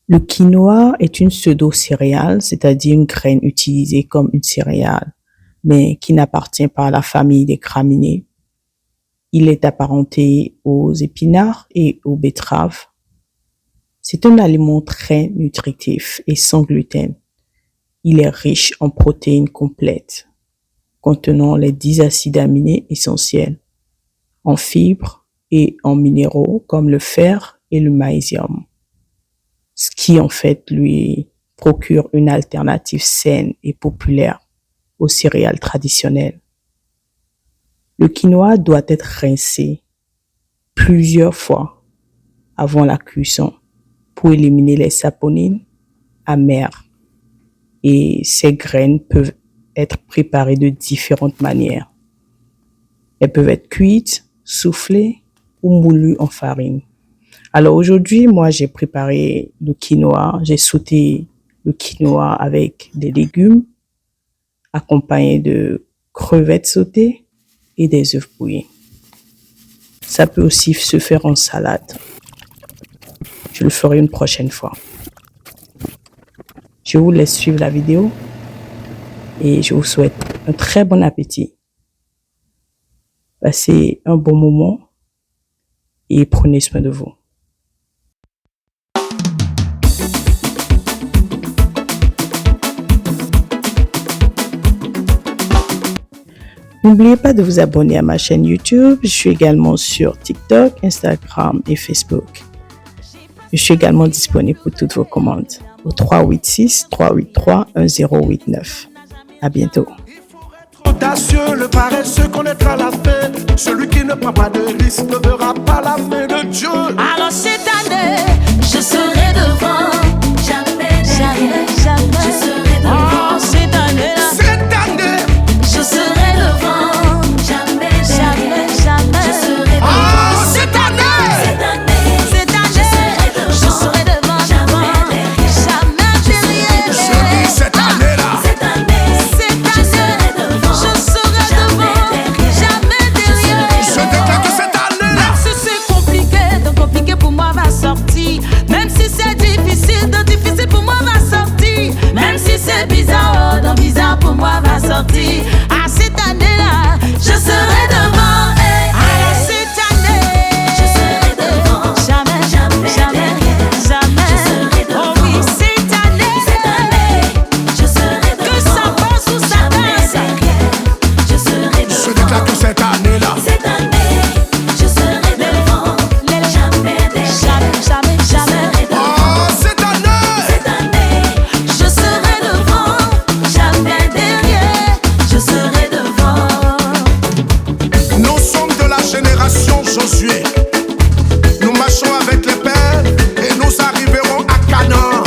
Le quinoa est une pseudo-céréale, c'est-à-dire une graine utilisée comme une céréale, mais qui n'appartient pas à la famille des graminées. Il est apparenté aux épinards et aux betteraves. C'est un aliment très nutritif et sans gluten. Il est riche en protéines complètes, contenant les 10 acides aminés essentiels, en fibres et en minéraux comme le fer et le magnésium, ce qui en fait lui procure une alternative saine et populaire aux céréales traditionnelles. Le quinoa doit être rincé plusieurs fois avant la cuisson pour éliminer les saponines amères, et ces graines peuvent être préparées de différentes manières. Elles peuvent être cuites, soufflées ou moulues en farine. Alors aujourd'hui, moi j'ai préparé le quinoa, j'ai sauté le quinoa avec des légumes accompagnés de crevettes sautées et des œufs brouillés. Ça peut aussi se faire en salade. Je le ferai une prochaine fois. Je vous laisse suivre la vidéo et je vous souhaite un très bon appétit. Passez un bon moment et prenez soin de vous. N'oubliez pas de vous abonner à ma chaîne YouTube. Je suis également sur TikTok, Instagram et Facebook. Je suis également disponible pour toutes vos commandes au 386-383-1089. À bientôt. Audacieux, le paresseux connaîtra la fin. Celui qui ne prend pas de risque ne verra pas la main de Dieu. Alors cette année, je serai devant. Jamais, jamais, jamais. Je serai devant. Oh, cette année-là. Cette année, je serai devant. Jamais, jamais, jamais. Je serai devant. oh, cette année, Cette année, je serai devant. Jamais derrière. je dis cette année-là. Cette année, je serai devant. Jamais derrière. Je déclare que cette année-là, Même si c'est compliqué, donc compliqué pour moi va sortir. Même si c'est difficile, donc difficile pour moi va sortir. Même si c'est bizarre, oh, donc bizarre pour moi va sortir. À cette année-là, je serai devant. À cette année, je serai devant. Jamais, jamais, jamais, jamais. Oh oui, cette année, je serai devant. Que ça passe ou ça passe, je serai devant. je déclare que cette année-là, Cette année, je serai devant. Jamais derrière. Jamais, jamais. oh, cette année, Je serai devant. Jamais derrière. Je serai devant. nous sommes de la génération Josué. Nous marchons avec les pères et nous arriverons à Canaan.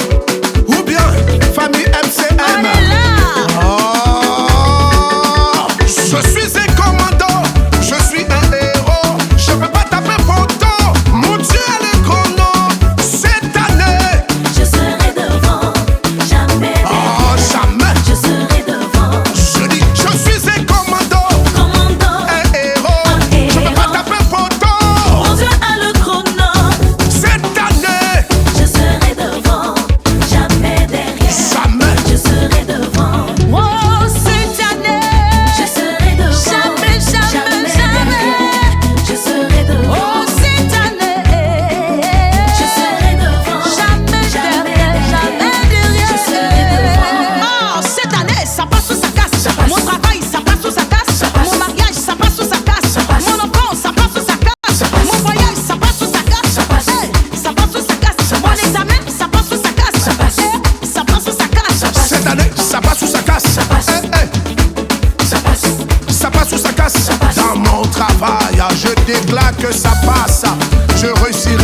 Ou bien, famille MCM. On est là. Oh, je suis un commando, je suis un héros. Je peux pas taper poteau. Mon Dieu, elle est grand nom. Cette année, Je serai devant. Jamais oh, derrière. jamais. Je serai devant. Je dis, je suis un commando, Commandant. un héros. Je peux pas taper poteau. Mon Dieu a le chrono. Cette année, Je serai devant. Jamais derrière. jamais. Je serai devant. Oh, cette année, je serai devant. Jamais, jamais, jamais. Je serai devant. Oh, cette année, je serai devant. Jamais derrière, jamais derrière. Je serai devant. Oh, cette année, ça passe ou ça casse. Mon travail, ça passe ou ça casse. Mon mariage, ça passe ou ça casse. Mon enfant, ça passe ou ça casse. Mon voyage, ça passe ou ça casse. Hey, ça passe ou ça casse. Mon examen, ça passe ou ça casse. Hey, ça passe ou ça casse. Cette année, ça passe ou ça casse. Eh, eh, Ça passe. ça passe ou ça casse. Dans mon travail, je déclare que ça passe. Je réussirai